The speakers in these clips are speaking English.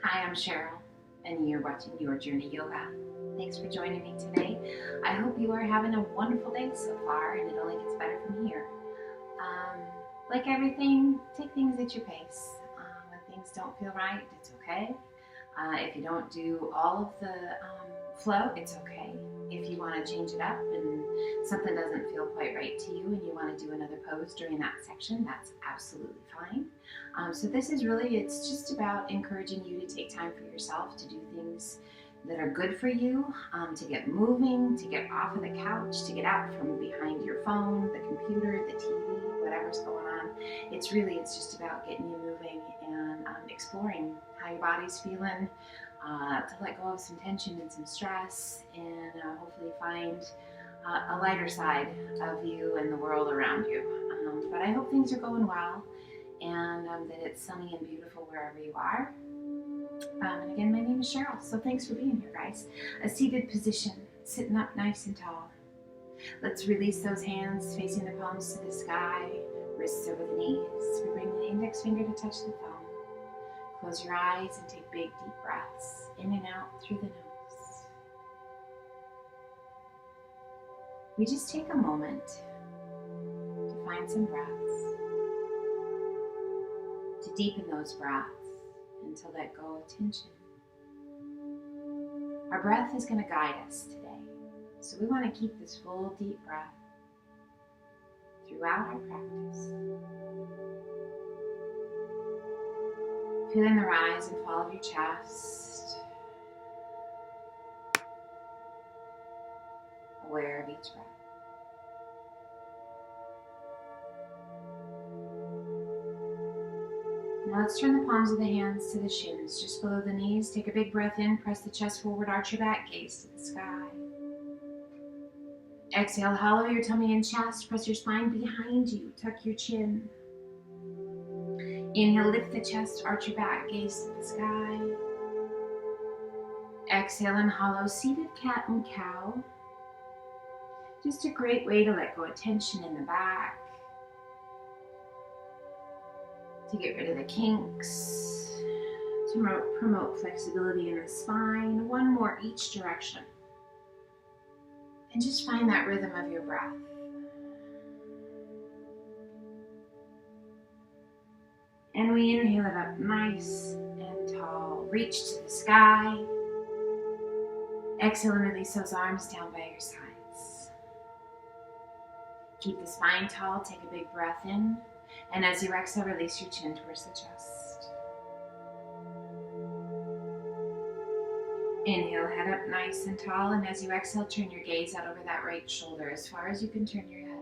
Hi, I'm Cheryl, and you're watching Your Journey Yoga. Thanks for joining me today. I hope you are having a wonderful day so far, and it only gets better from here. Um, like everything, take things at your pace. When things don't feel right, it's okay. If you don't do all of the flow, it's okay. If you want to change it up and something doesn't feel quite right to you and you want to do another pose during that section, that's absolutely fine. So this is really, it's just about encouraging you to take time for yourself to do things that are good for you, to get moving, to get off of the couch, to get out from behind your phone, the computer, the TV, whatever's going on. It's just about getting you moving and exploring how your body's feeling, to let go of some tension and some stress, and hopefully find a lighter side of you and the world around you. But I hope things are going well, and that it's sunny and beautiful wherever you are. And again, my name is Cheryl, so thanks for being here, guys. A seated position, sitting up nice and tall. Let's release those hands facing the palms to the sky, wrists over the knees. We bring the index finger to touch the thumb. Close your eyes and take big, deep breaths in and out through the nose. We just take a moment to find some breaths, to deepen those breaths and to let go of tension. Our breath is going to guide us today, so we want to keep this full, deep breath throughout our practice. Feeling the rise and fall of your chest, aware of each breath. Now let's turn the palms of the hands to the shins, just below the knees. Take a big breath in, press the chest forward, arch your back, gaze to the sky. Exhale, hollow your tummy and chest, press your spine behind you, tuck your chin. Inhale, lift the chest, arch your back, gaze to the sky. Exhale and hollow, seated cat and cow. Just a great way to let go of tension in the back, to get rid of the kinks, to promote flexibility in the spine. One more each direction. And just find that rhythm of your breath. And we inhale it up nice and tall. Reach to the sky. Exhale and release those arms down by your sides. Keep the spine tall. Take a big breath in. And as you exhale, release your chin towards the chest. Inhale, head up nice and tall. And as you exhale, turn your gaze out over that right shoulder as far as you can turn your head.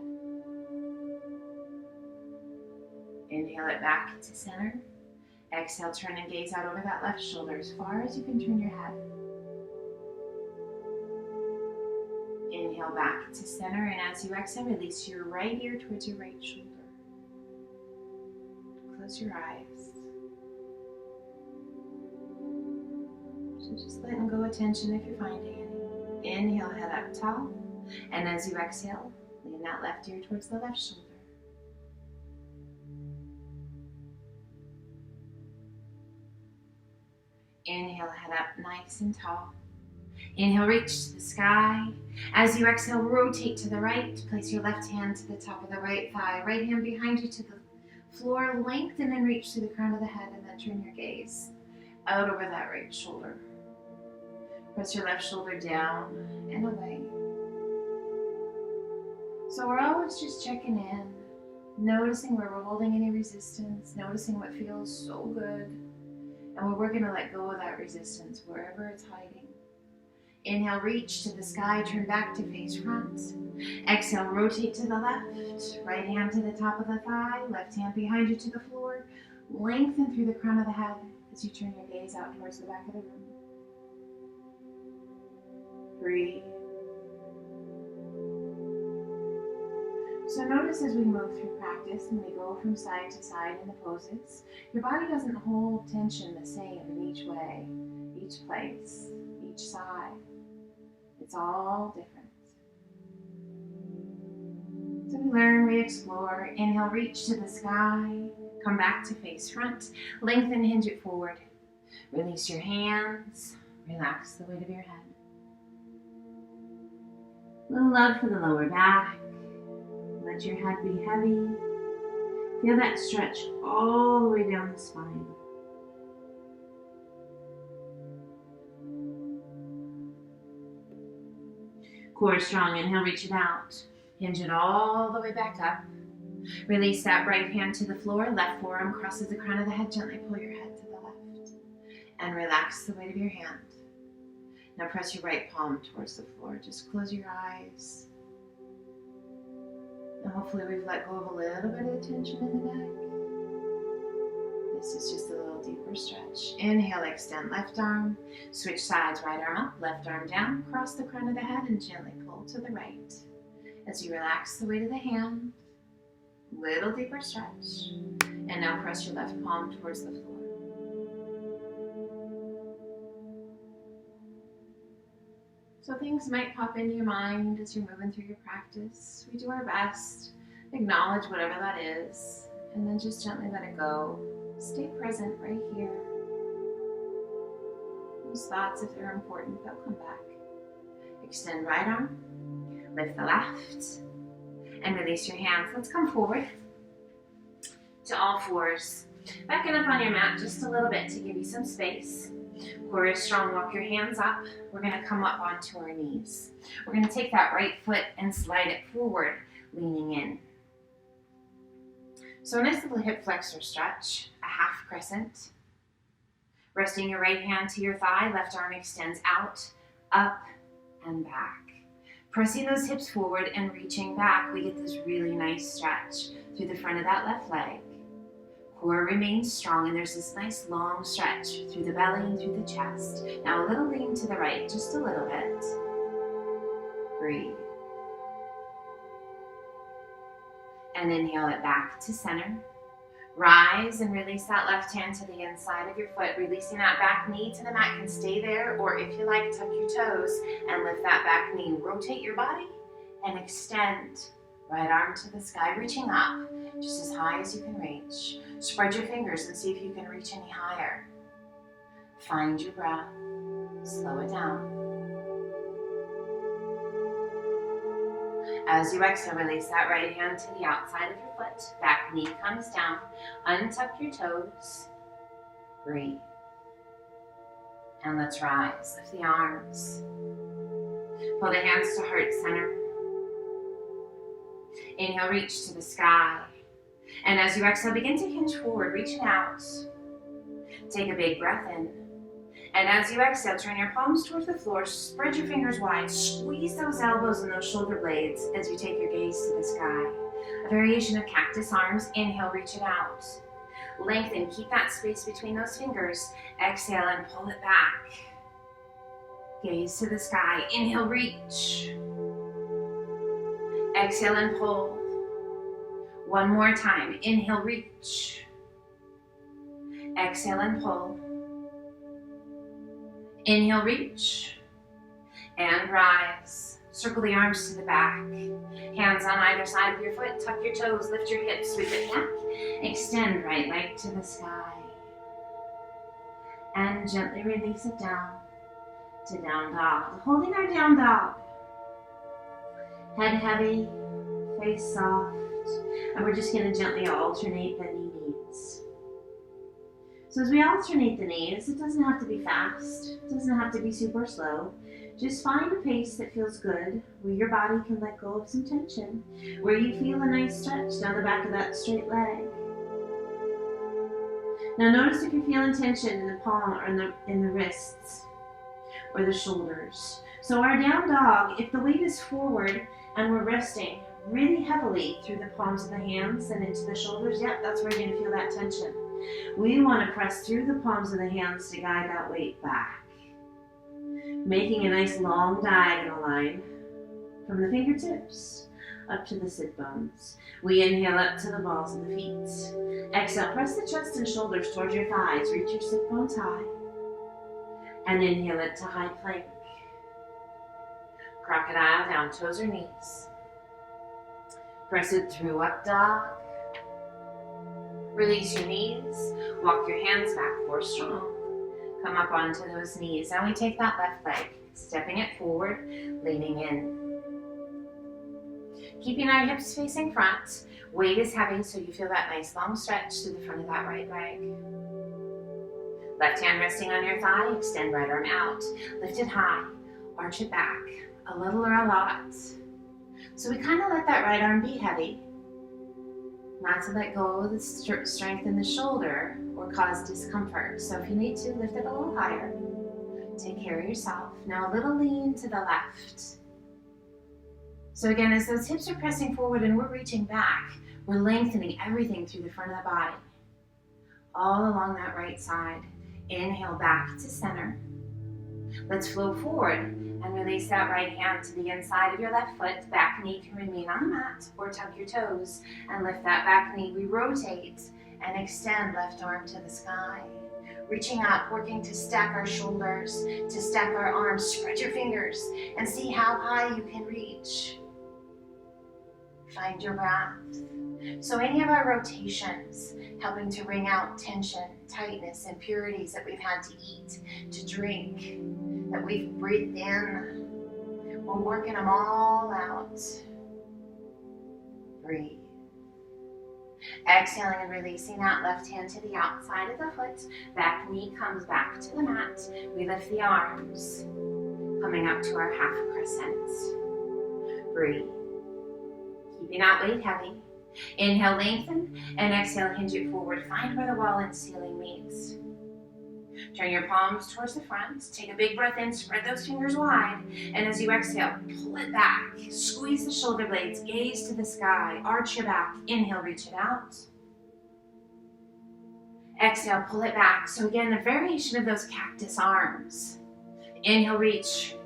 Inhale it back to center. Exhale, turn and gaze out over that left shoulder as far as you can turn your head. Inhale back to center, and as you exhale, release your right ear towards your right shoulder. Close your eyes. So just letting go of tension if you're finding any. Inhale, head up tall, and as you exhale, lean that left ear towards the left shoulder. Inhale, head up nice and tall. Inhale, reach to the sky. As you exhale, rotate to the right. Place your left hand to the top of the right thigh. Right hand behind you to the floor. Lengthen and reach to the crown of the head, and then turn your gaze out over that right shoulder. Press your left shoulder down and away. So we're always just checking in, noticing where we're holding any resistance, noticing what feels so good. And we're going to let go of that resistance wherever it's hiding. Inhale, reach to the sky, turn back to face front. Exhale, rotate to the left. Right hand to the top of the thigh, left hand behind you to the floor. Lengthen through the crown of the head as you turn your gaze out towards the back of the room. Breathe. So notice as we move through practice and we go from side to side in the poses, your body doesn't hold tension the same in each way, each place, each side. It's all different. So we learn, we explore. Inhale, reach to the sky. Come back to face front. Lengthen, hinge it forward. Release your hands. Relax the weight of your head. A little love for the lower back. Let your head be heavy. Feel that stretch all the way down the spine. Core strong. Inhale, reach it out. Hinge it all the way back up. Release that right hand to the floor. Left forearm crosses the crown of the head. Gently pull your head to the left. And relax the weight of your hand. Now press your right palm towards the floor. Just close your eyes. And hopefully we've let go of a little bit of the tension in the neck. This is just a little deeper stretch. Inhale, extend left arm. Switch sides, right arm up, left arm down. Cross the crown of the head and gently pull to the right. As you relax the weight of the hand, little deeper stretch. And now press your left palm towards the floor. So things might pop into your mind as you're moving through your practice. We do our best. Acknowledge whatever that is, and then just gently let it go. Stay present right here. Those thoughts, if they're important, they'll come back. Extend right arm, lift the left, and release your hands. Let's come forward to all fours. Backing up on your mat just a little bit to give you some space. Core is strong. Walk your hands up. We're going to come up onto our knees. We're going to take that right foot and slide it forward, leaning in. So a nice little hip flexor stretch, a half crescent. Resting your right hand to your thigh, left arm extends out, up, and back. Pressing those hips forward and reaching back, we get this really nice stretch through the front of that left leg. Core remains strong, and there's this nice long stretch through the belly and through the chest. Now a little lean to the right, just a little bit. Breathe. And inhale it back to center. Rise and release that left hand to the inside of your foot, releasing that back knee to the mat. Can stay there, or if you like, tuck your toes and lift that back knee. Rotate your body and extend. Right arm to the sky, reaching up, just as high as you can reach. Spread your fingers and see if you can reach any higher. Find your breath. Slow it down. As you exhale, release that right hand to the outside of your foot. Back knee comes down. Untuck your toes. Breathe. And let's rise. Lift the arms. Pull the hands to heart center. Inhale, reach to the sky. And as you exhale, begin to hinge forward, reaching out. Take a big breath in. And as you exhale, turn your palms towards the floor, spread your fingers wide, squeeze those elbows and those shoulder blades as you take your gaze to the sky. A variation of cactus arms. Inhale, reach it out. Lengthen, keep that space between those fingers. Exhale and pull it back. Gaze to the sky. Inhale, reach. Exhale and pull. One more time. Inhale, reach. Exhale and pull. Inhale, reach. And rise. Circle the arms to the back. Hands on either side of your foot. Tuck your toes. Lift your hips. Sweep it back. Extend right leg to the sky. And gently release it down to down dog. Holding our down dog. Head heavy, face soft, and we're just going to gently alternate the knees. So as we alternate the knees, it doesn't have to be fast, it doesn't have to be super slow. Just find a pace that feels good, where your body can let go of some tension, where you feel a nice stretch down the back of that straight leg. Now notice if you're feeling tension in the palm or in the wrists or the shoulders. So our down dog, if the weight is forward, and we're resting really heavily through the palms of the hands and into the shoulders. Yep, that's where you're going to feel that tension. We want to press through the palms of the hands to guide that weight back. Making a nice long diagonal line from the fingertips up to the sit bones. We inhale up to the balls of the feet. Exhale, press the chest and shoulders towards your thighs. Reach your sit bones high. And inhale it to high plank. Crocodile down, toes or knees. Press it through, up dog. Release your knees. Walk your hands back, core strong. Come up onto those knees. Now we take that left leg, stepping it forward, leaning in. Keeping our hips facing front. Weight is heavy, so you feel that nice long stretch to the front of that right leg. Left hand resting on your thigh, extend right arm out. Lift it high, arch it back, a little or a lot. So we kind of let that right arm be heavy. Not to let go of the strength in the shoulder or cause discomfort. So if you need to, lift it a little higher. Take care of yourself. Now a little lean to the left. So again, as those hips are pressing forward and we're reaching back, we're lengthening everything through the front of the body. All along that right side. Inhale back to center. Let's flow forward and release that right hand to the inside of your left foot. Back knee can remain on the mat or tuck your toes and lift that back knee. We rotate and extend left arm to the sky. Reaching up, working to stack our shoulders, to stack our arms. Spread your fingers and see how high you can reach. Find your breath. So any of our rotations helping to wring out tension, tightness, impurities that we've had to eat, to drink, that we've breathed in. We're working them all out. Breathe. Exhaling and releasing that left hand to the outside of the foot. Back knee comes back to the mat. We lift the arms, coming up to our half crescent. Breathe. Keeping that weight heavy. Inhale, lengthen, and exhale, hinge it forward. Find where the wall and ceiling meets. Turn your palms towards the front. Take a big breath in, spread those fingers wide. And as you exhale, pull it back. Squeeze the shoulder blades, gaze to the sky, arch your back. Inhale, reach it out. Exhale, pull it back. So again, the variation of those cactus arms. Inhale, reach.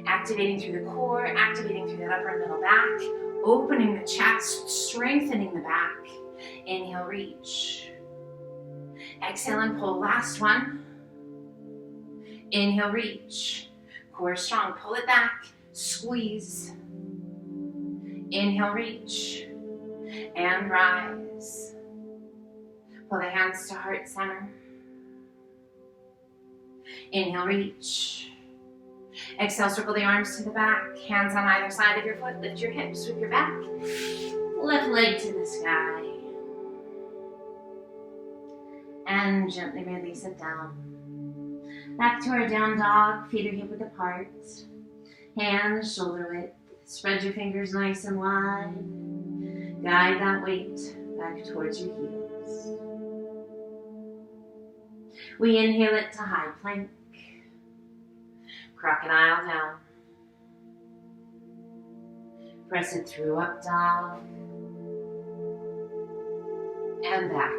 Activating through the core, activating through that upper and middle back. Opening the chest, strengthening the back. Inhale, reach. Exhale and pull. Last one. Inhale, reach. Core strong. Pull it back. Squeeze. Inhale, reach. And rise. Pull the hands to heart center. Inhale, reach. Exhale, circle the arms to the back. Hands on either side of your foot. Lift your hips, sweep your back. Left leg to the sky. And gently release it down. Back to our down dog. Feet are hip width apart. Hands shoulder width. Spread your fingers nice and wide. Guide that weight back towards your heels. We inhale it to high plank. Crocodile down. Press it through up dog. And back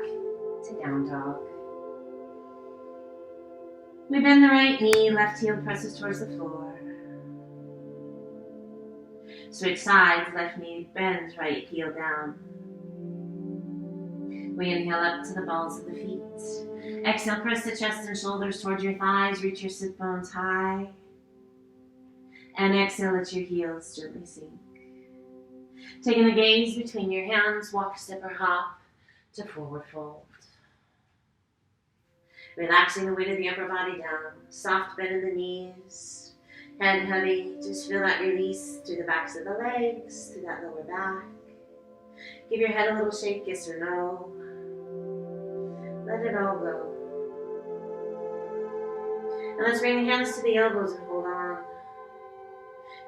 to down dog. We bend the right knee, left heel presses towards the floor. Switch sides, left knee bends, right heel down. We inhale up to the balls of the feet. Exhale, press the chest and shoulders towards your thighs, reach your sit bones high. And exhale, let your heels gently sink. Taking the gaze between your hands, walk, step, or hop to forward fold. Relaxing the weight of the upper body down. Soft bend in the knees. Head heavy. Just feel that release through the backs of the legs, through that lower back. Give your head a little shake, yes or no. Let it all go. And let's bring the hands to the elbows and hold on.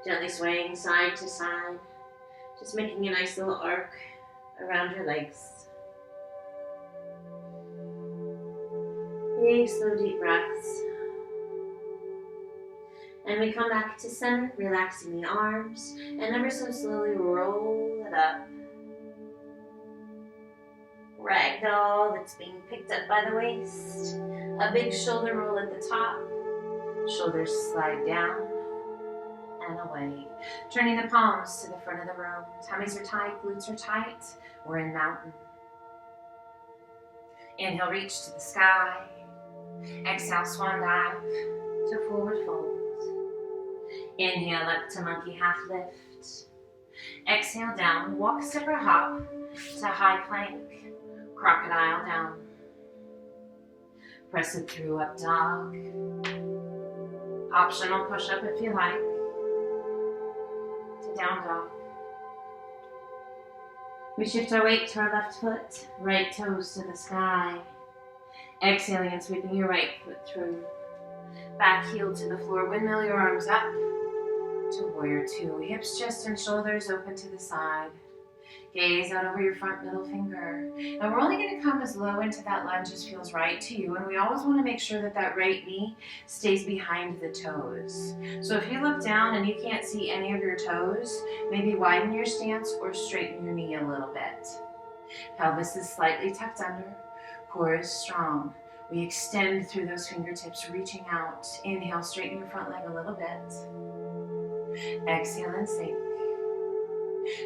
Gently swaying side to side. Just making a nice little arc around your legs. Big, slow, deep breaths. And we come back to center, relaxing the arms, and ever so slowly roll it up. Ragdoll that's being picked up by the waist. A big shoulder roll at the top. Shoulders slide down and away. Turning the palms to the front of the room. Tummies are tight, glutes are tight. We're in mountain. Inhale, reach to the sky. Exhale, swan dive to forward fold. Inhale up to monkey half lift. Exhale down, walk, step, or hop to high plank. Crocodile down. Press it through, up dog. Optional push-up if you like. To down dog. We shift our weight to our left foot, right toes to the sky. Exhaling and sweeping your right foot through. Back heel to the floor, windmill your arms up to warrior two. Hips, chest, and shoulders open to the side. Gaze out over your front middle finger. And we're only going to come as low into that lunge as feels right to you. And we always want to make sure that that right knee stays behind the toes. So if you look down and you can't see any of your toes, maybe widen your stance or straighten your knee a little bit. Pelvis is slightly tucked under. Core is strong. We extend through those fingertips, reaching out. Inhale, straighten your front leg a little bit. Exhale and sink.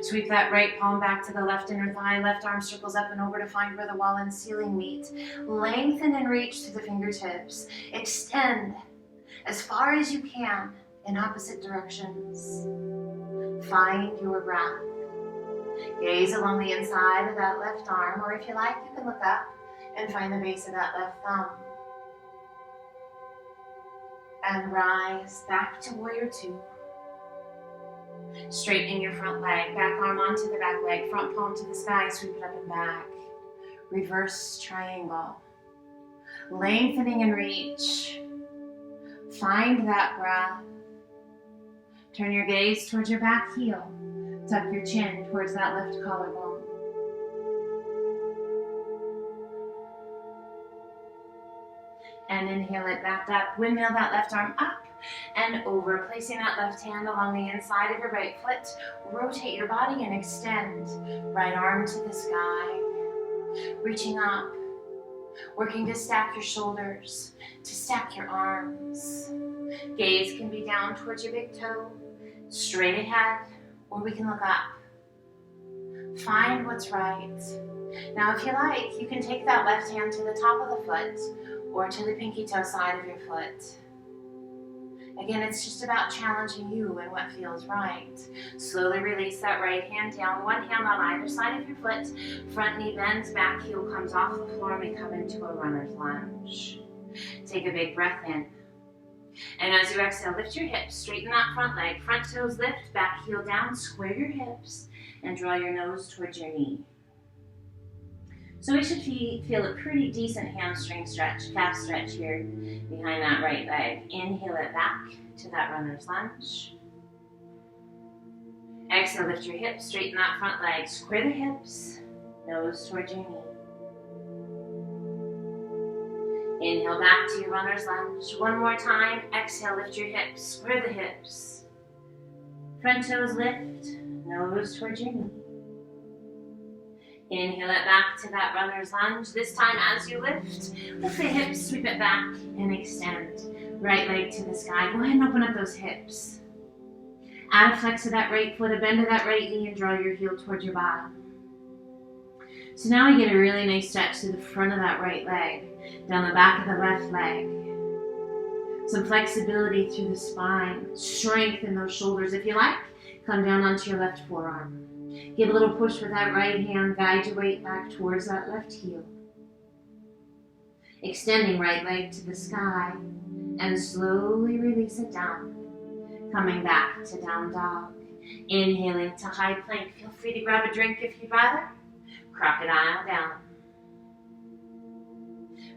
Sweep that right palm back to the left inner thigh. Left arm circles up and over to find where the wall and ceiling meet. Lengthen and reach to the fingertips. Extend as far as you can in opposite directions. Find your breath. Gaze along the inside of that left arm, or if you like, you can look up and find the base of that left thumb. And rise back to warrior two. Straightening your front leg, back arm onto the back leg, front palm to the sky, sweep it up and back. Reverse triangle. Lengthening and reach. Find that breath. Turn your gaze towards your back heel. Tuck your chin towards that left collarbone. And inhale it back up. Windmill that left arm up and over, placing that left hand along the inside of your right foot. Rotate your body and extend. Right arm to the sky. Reaching up. Working to stack your shoulders, to stack your arms. Gaze can be down towards your big toe, straight ahead, or we can look up. Find what's right. Now if you like, you can take that left hand to the top of the foot or to the pinky toe side of your foot. Again, it's just about challenging you and what feels right. Slowly release that right hand down, one hand on either side of your foot. Front knee bends, back heel comes off the floor, and we come into a runner's lunge. Take a big breath in. And as you exhale, lift your hips, straighten that front leg. Front toes lift, back heel down, square your hips, and draw your nose towards your knee. So we should feel a pretty decent hamstring stretch, calf stretch here behind that right leg. Inhale it back to that runner's lunge. Exhale, lift your hips, straighten that front leg, square the hips, nose towards your knee. Inhale back to your runner's lunge. One more time. Exhale, lift your hips, square the hips. Front toes lift, nose towards your knee. Inhale it back to that runner's lunge. This time as you lift the hips, sweep it back and extend. Right leg to the sky. Go ahead and open up those hips. Add a flex to that right foot, a bend to that right knee, and draw your heel towards your bottom. So now we get a really nice stretch to the front of that right leg, down the back of the left leg. Some flexibility through the spine. Strength in those shoulders. If you like, come down onto your left forearm. Give a little push with that right hand. Guide your weight back towards that left heel. Extending right leg to the sky and slowly release it down. Coming back to down dog. Inhaling to high plank. Feel free to grab a drink if you'd rather. Crocodile down.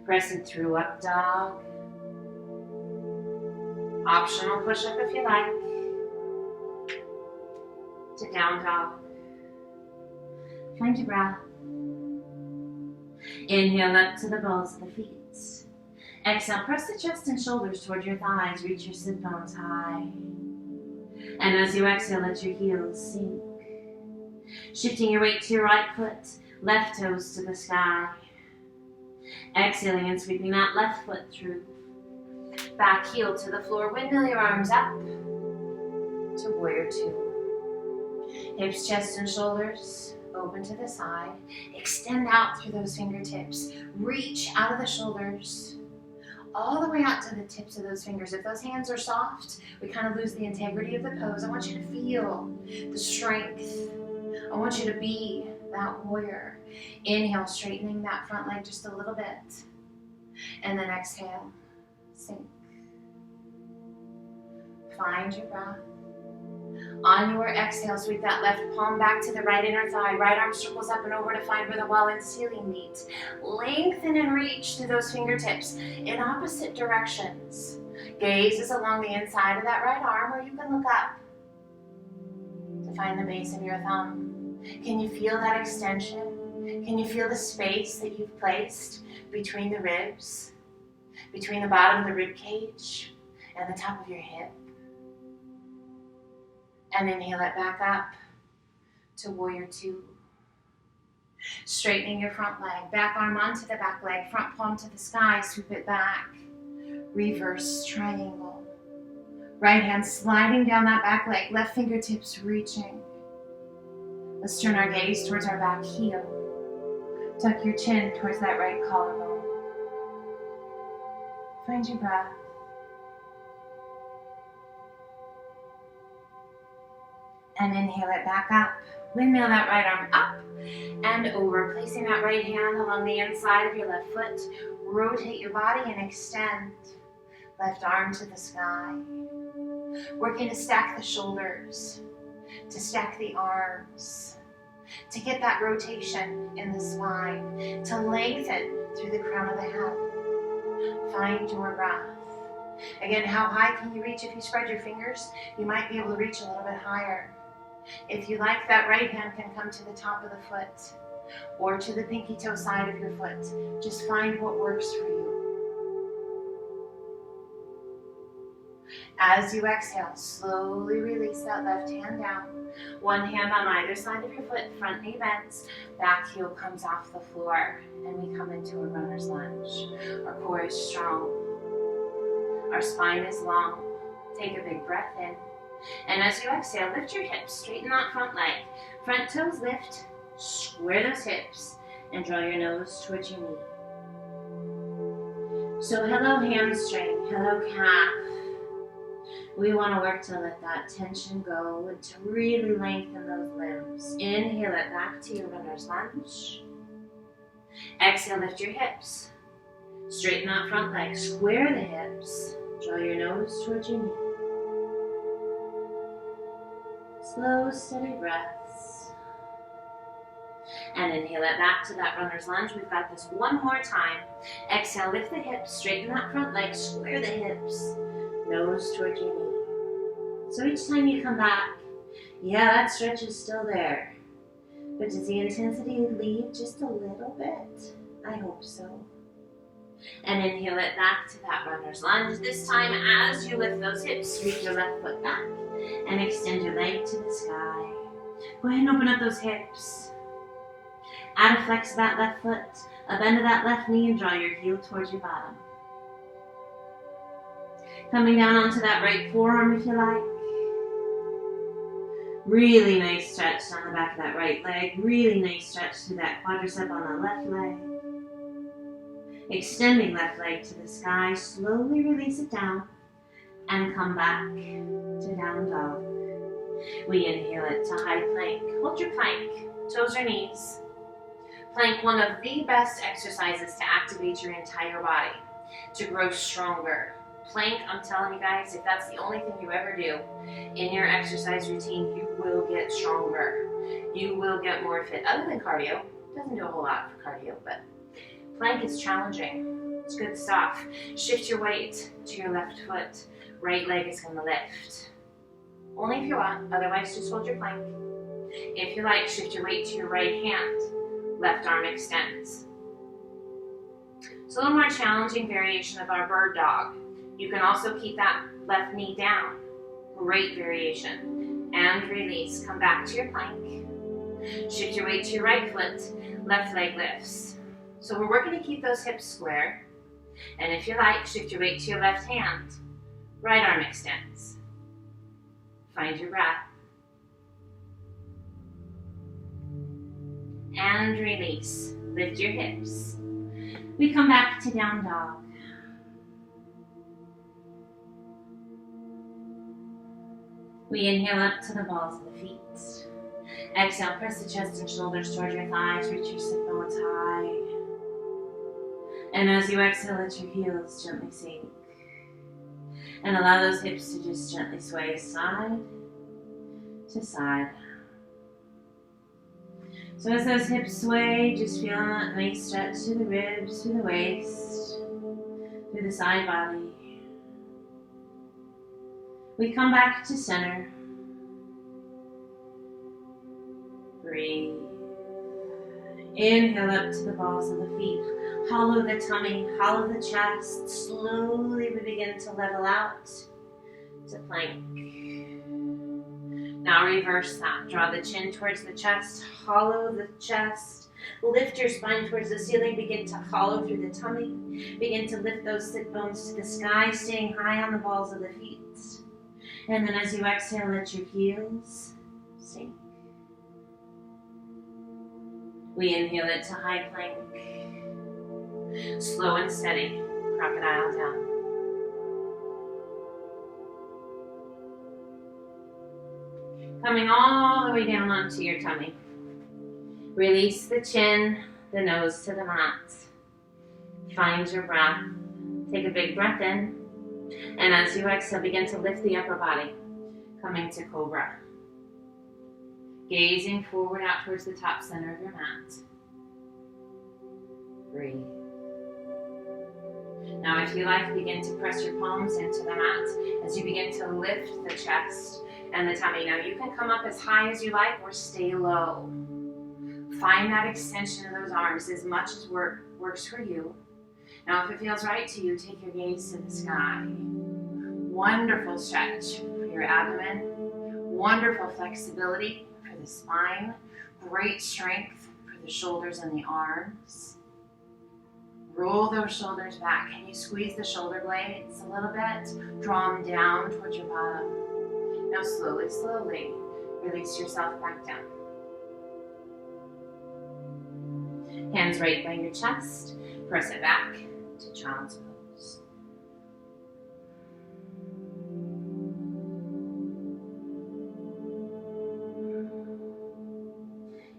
Pressing through up dog. Optional push up if you like. To down dog. Find your breath. Inhale up to the balls of the feet. Exhale, press the chest and shoulders toward your thighs. Reach your sit bones high. And as you exhale, let your heels sink. Shifting your weight to your right foot, left toes to the sky. Exhaling and sweeping that left foot through. Back heel to the floor, windmill your arms up to warrior two. Hips, chest, and shoulders open to the side. Extend out through those fingertips. Reach out of the shoulders all the way out to the tips of those fingers. If those hands are soft, we kind of lose the integrity of the pose. I want you to feel the strength. I want you to be that warrior. Inhale, straightening that front leg just a little bit. And then exhale, sink. Find your breath. On your exhale, sweep that left palm back to the right inner thigh. Right arm circles up and over to find where the wall and ceiling meet. Lengthen and reach through those fingertips in opposite directions. Gaze is along the inside of that right arm, or you can look up to find the base of your thumb. Can you feel that extension? Can you feel the space that you've placed between the ribs, between the bottom of the rib cage and the top of your hip? And inhale it back up to warrior two. Straightening your front leg, back arm onto the back leg, front palm to the sky, sweep it back. Reverse triangle. Right hand sliding down that back leg, left fingertips reaching. Let's turn our gaze towards our back heel. Tuck your chin towards that right collarbone. Find your breath. And inhale it back up. Windmill that right arm up and over. Placing that right hand along the inside of your left foot. Rotate your body and extend. Left arm to the sky. Working to stack the shoulders, to stack the arms, to get that rotation in the spine, to lengthen through the crown of the head. Find your breath. Again, how high can you reach? If you spread your fingers, you might be able to reach a little bit higher. If you like, that right hand can come to the top of the foot or to the pinky toe side of your foot. Just find what works for you. As you exhale, slowly release that left hand down. One hand on either side of your foot, front knee bends, back heel comes off the floor, and we come into a runner's lunge. Our core is strong. Our spine is long. Take a big breath in. And as you exhale, lift your hips, straighten that front leg. Front toes lift, square those hips, and draw your nose towards your knee. So hello hamstring, hello calf. We want to work to let that tension go and to really lengthen those limbs. Inhale it back to your runner's lunge. Exhale, lift your hips. Straighten that front leg, square the hips. Draw your nose towards your knee. Slow, steady breaths. And inhale it back to that runner's lunge. We've got this one more time. Exhale, lift the hips, straighten that front leg, square the hips. Nose towards your knee. So each time you come back, yeah, that stretch is still there. But does the intensity leave just a little bit? I hope so. And inhale it back to that runner's lunge. This time, as you lift those hips, sweep your left foot back and extend your leg to the sky. Go ahead and open up those hips. Add a flex of that left foot, a bend of that left knee, and draw your heel towards your bottom. Coming down onto that right forearm if you like. Really nice stretch down the back of that right leg. Really nice stretch through that quadricep on the left leg. Extending left leg to the sky. Slowly release it down and come back to down dog. We inhale it to high plank. Hold your plank, toes or knees. Plank, one of the best exercises to activate your entire body, to grow stronger. Plank, I'm telling you guys, if that's the only thing you ever do in your exercise routine, you will get stronger. You will get more fit. Other than cardio, doesn't do a whole lot for cardio, but plank is challenging. It's good stuff. Shift your weight to your left foot. Right leg is going to lift. Only if you want, otherwise just hold your plank. If you like, shift your weight to your right hand. Left arm extends. It's a little more challenging variation of our bird dog. You can also keep that left knee down. Great variation. And release. Come back to your plank. Shift your weight to your right foot. Left leg lifts. So we're working to keep those hips square. And if you like, shift your weight to your left hand. Right arm extends. Find your breath. And release. Lift your hips. We come back to down dog. We inhale up to the balls of the feet. Exhale, press the chest and shoulders towards your thighs. Reach your sit bones high. And as you exhale, let your heels gently sink. And allow those hips to just gently sway side to side. So as those hips sway, just feeling that nice stretch through the ribs, through the waist, through the side body. We come back to center. Breathe. Inhale up to the balls of the feet. Hollow the tummy, hollow the chest. Slowly we begin to level out to plank. Now reverse that. Draw the chin towards the chest, hollow the chest. Lift your spine towards the ceiling. Begin to hollow through the tummy. Begin to lift those sit bones to the sky, staying high on the balls of the feet. And then as you exhale, let your heels sink. We inhale it to high plank. Slow and steady, crocodile down. Coming all the way down onto your tummy. Release the chin, the nose to the mat. Find your breath. Take a big breath in. And as you exhale, begin to lift the upper body. Coming to cobra. Gazing forward out towards the top center of your mat. Breathe. Now if you like, begin to press your palms into the mat as you begin to lift the chest and the tummy. Now you can come up as high as you like or stay low. Find that extension of those arms as much as works for you. Now if it feels right to you, take your gaze to the sky. Wonderful stretch for your abdomen. Wonderful flexibility for the spine. Great strength for the shoulders and the arms. Roll those shoulders back. Can you squeeze the shoulder blades a little bit? Draw them down towards your bottom. Now slowly, slowly, release yourself back down. Hands right by your chest. Press it back to child's pose.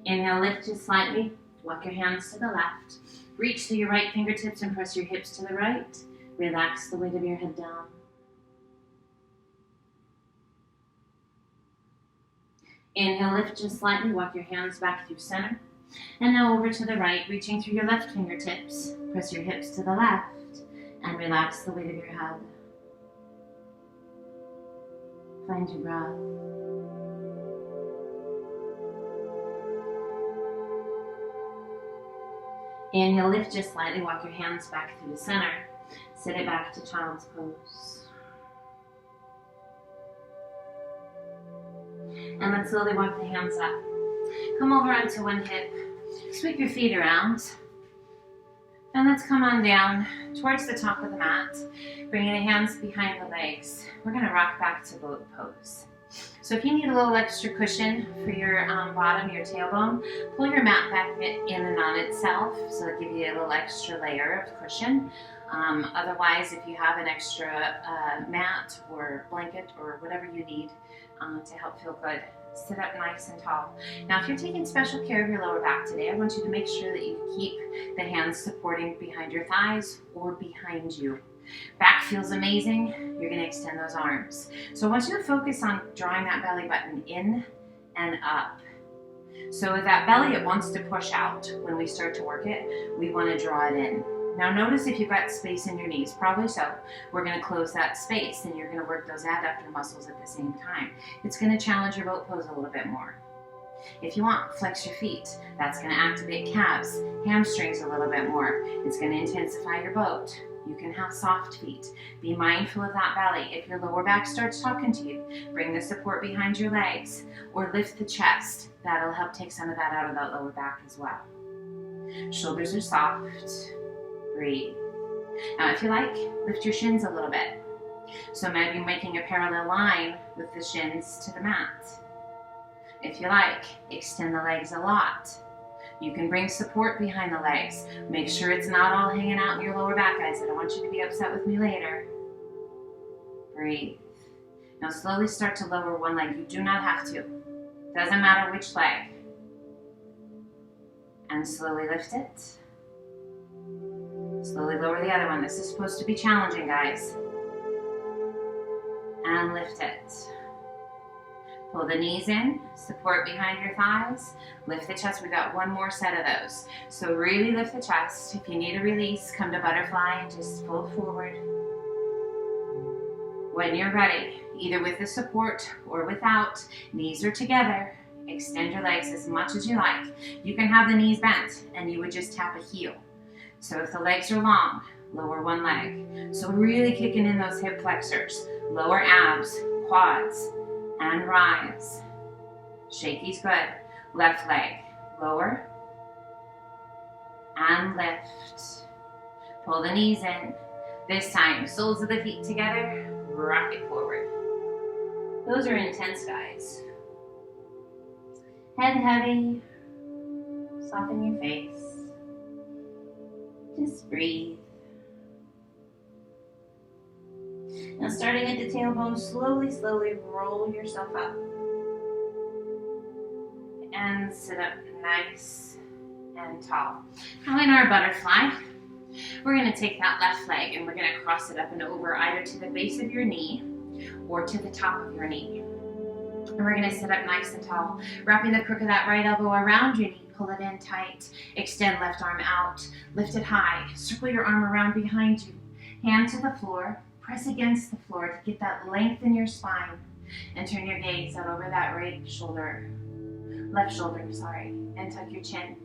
Inhale, lift just slightly. Walk your hands to the left. Reach to your right fingertips and press your hips to the right. Relax the weight of your head down. Inhale, lift just slightly. Walk your hands back through center. And now over to the right, reaching through your left fingertips. Press your hips to the left and relax the weight of your head. Find your breath. Inhale, lift just slightly. Walk your hands back through the center. Sit it back to child's pose. And let's slowly walk the hands up. Come over onto one hip. Sweep your feet around. And let's come on down towards the top of the mat. Bringing the hands behind the legs. We're going to rock back to boat pose. So if you need a little extra cushion for your bottom, your tailbone, pull your mat back in and on itself, so it'll give you a little extra layer of cushion. Otherwise, if you have an extra mat or blanket or whatever you need to help feel good, sit up nice and tall. Now, if you're taking special care of your lower back today, I want you to make sure that you keep the hands supporting behind your thighs or behind you. Back feels amazing. You're going to extend those arms. So I want you to focus on drawing that belly button in and up. So with that belly, it wants to push out. When we start to work it, we want to draw it in. Now notice if you've got space in your knees, probably so. We're going to close that space and you're going to work those adductor muscles at the same time. It's going to challenge your boat pose a little bit more. If you want, flex your feet. That's going to activate calves, hamstrings a little bit more. It's going to intensify your boat. You can have soft feet. Be mindful of that belly. If your lower back starts talking to you, bring the support behind your legs or lift the chest. That'll help take some of that out of that lower back as well. Shoulders are soft. Breathe. Now if you like, lift your shins a little bit. So maybe making a parallel line with the shins to the mat. If you like, extend the legs a lot. You can bring support behind the legs. Make sure it's not all hanging out in your lower back, guys. I don't want you to be upset with me later. Breathe. Now slowly start to lower one leg. You do not have to. Doesn't matter which leg. And slowly lift it. Slowly lower the other one. This is supposed to be challenging, guys. And lift it. Pull the knees in, support behind your thighs, lift the chest. We've got one more set of those. So really lift the chest. If you need a release, come to butterfly and just pull forward. When you're ready, either with the support or without, knees are together. Extend your legs as much as you like. You can have the knees bent and you would just tap a heel. So if the legs are long, lower one leg. So really kicking in those hip flexors, lower abs, quads, and rise. Shaky's good. Left leg, lower, and lift. Pull the knees in. This time, soles of the feet together, rock it forward. Those are intense, guys. Head heavy, soften your face. Just breathe. Now starting at the tailbone, slowly, slowly roll yourself up. And sit up nice and tall. Now in our butterfly, we're going to take that left leg and we're going to cross it up and over either to the base of your knee or to the top of your knee. And we're going to sit up nice and tall, wrapping the crook of that right elbow around your knee. Pull it in tight. Extend left arm out. Lift it high. Circle your arm around behind you. Hand to the floor. Press against the floor to get that length in your spine. And turn your gaze out over that left shoulder, and tuck your chin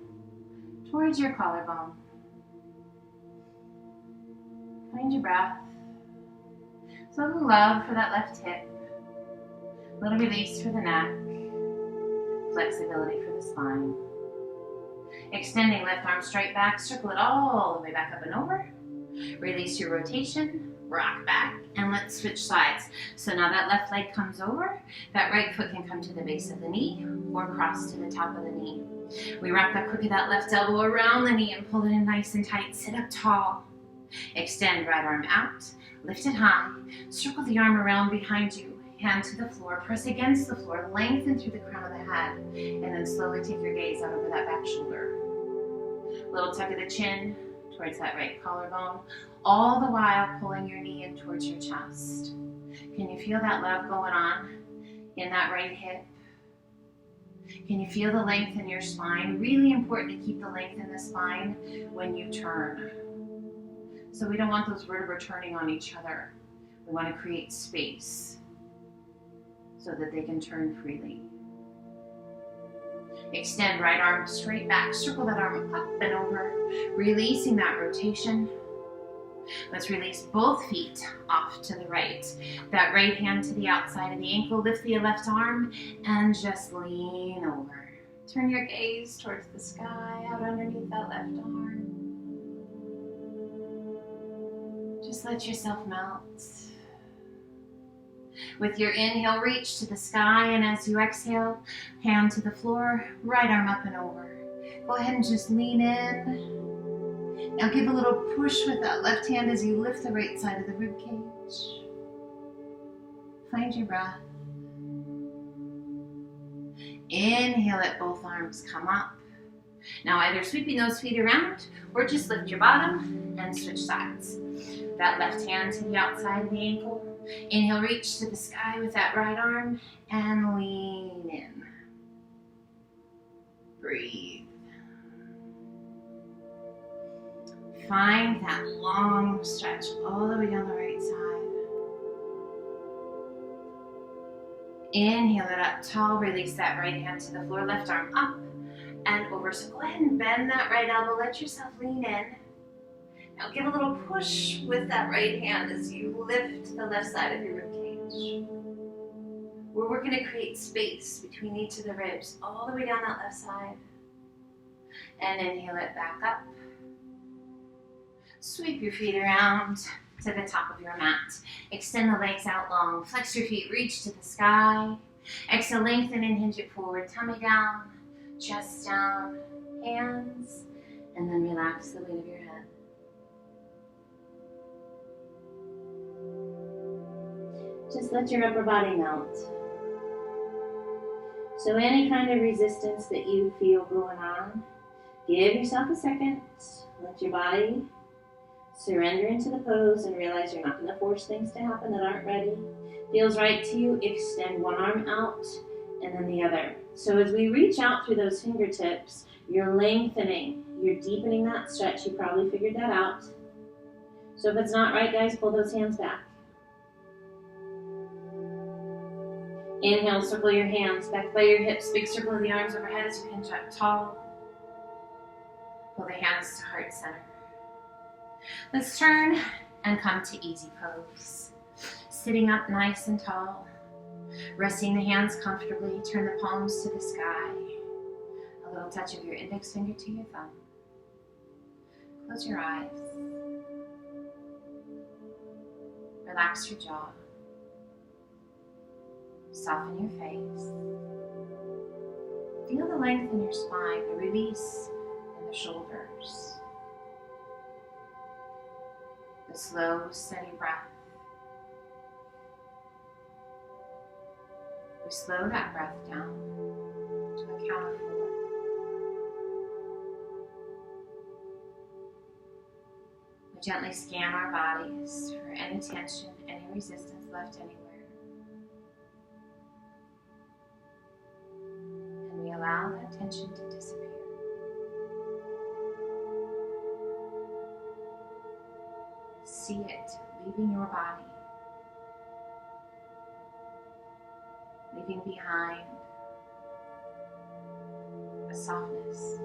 towards your collarbone. Find your breath. So a little love for that left hip. A little release for the neck. Flexibility for the spine. Extending left arm straight back, circle it all the way back up and over. Release your rotation, rock back, and let's switch sides. So now that left leg comes over, that right foot can come to the base of the knee or cross to the top of the knee. We wrap that crook of that left elbow around the knee and pull it in nice and tight. Sit up tall. Extend right arm out, lift it high, circle the arm around behind you, hand to the floor, press against the floor, lengthen through the crown of the head, and then slowly take your gaze out over that back shoulder. Little tuck of the chin towards that right collarbone, all the while pulling your knee in towards your chest. Can you feel that love going on in that right hip? Can you feel the length in your spine? Really important to keep the length in the spine when you turn. So we don't want those vertebrae turning on each other. We want to create space so that they can turn freely. Extend right arm straight back. Circle that arm up and over, releasing that rotation. Let's release both feet off to the right. That right hand to the outside of the ankle. Lift the left arm and just lean over. Turn your gaze towards the sky, out underneath that left arm. Just let yourself melt. With your inhale, reach to the sky, and as you exhale, hand to the floor, right arm up and over. Go ahead and just lean in. Now give a little push with that left hand as you lift the right side of the rib cage. Find your breath. Inhale, let both arms come up. Now either sweeping those feet around or just lift your bottom and switch sides. That left hand to the outside of the ankle. Inhale, reach to the sky with that right arm and lean in. Breathe. Find that long stretch all the way down the right side. Inhale it up tall, release that right hand to the floor, left arm up and over. So go ahead and bend that right elbow, let yourself lean in. Now give a little push with that right hand as you lift the left side of your rib cage. We're working to create space between each of the ribs, all the way down that left side. And inhale it back up. Sweep your feet around to the top of your mat. Extend the legs out long. Flex your feet, reach to the sky. Exhale, lengthen and hinge it forward. Tummy down, chest down, hands, and then relax the weight of your head. Just let your upper body melt. So any kind of resistance that you feel going on, give yourself a second. Let your body Surrender into the pose and realize you're not going to force things to happen that aren't ready. Feels right to you, extend one arm out and then the other. So as we reach out through those fingertips, you're lengthening, you're deepening that stretch. You probably figured that out. So if it's not right, guys, pull those hands back. Inhale, circle your hands back by your hips. Big circle of the arms overhead as you hinge up tall. Pull the hands to heart center. Let's turn and come to easy pose. Sitting up nice and tall. Resting the hands comfortably. Turn the palms to the sky. A little touch of your index finger to your thumb. Close your eyes. Relax your jaw. Soften your face. Feel the length in your spine, the release in the shoulders. The slow, steady breath. We slow that breath down to a count of 4. We gently scan our bodies for any tension, any resistance left anywhere. And we allow that tension to disappear. See it leaving your body, leaving behind a softness,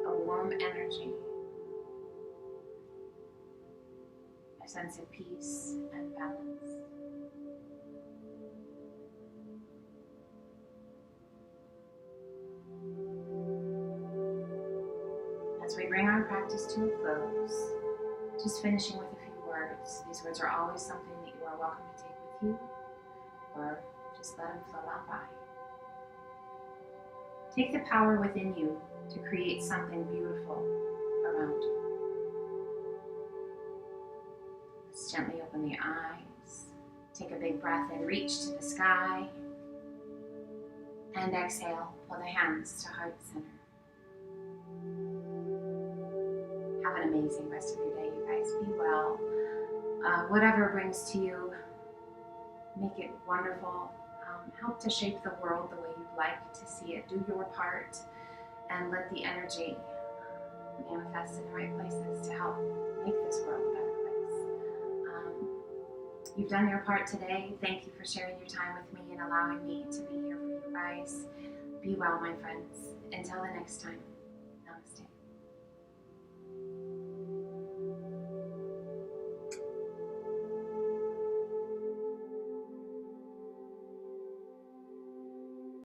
a warm energy, a sense of peace and balance. As we bring our practice to a close, just finishing with a few words. These words are always something that you are welcome to take with you, or just let them float on by. Take the power within you to create something beautiful around you. Let's gently open the eyes. Take a big breath in, reach to the sky. And exhale, pull the hands to heart center. Have an amazing rest of your day, you guys. Be well. Whatever brings to you, make it wonderful. Help to shape the world the way you'd like to see it. Do your part and let the energy manifest in the right places to help make this world a better place. You've done your part today. Thank you for sharing your time with me and allowing me to be here for you guys. Be well, my friends. Until the next time, namaste.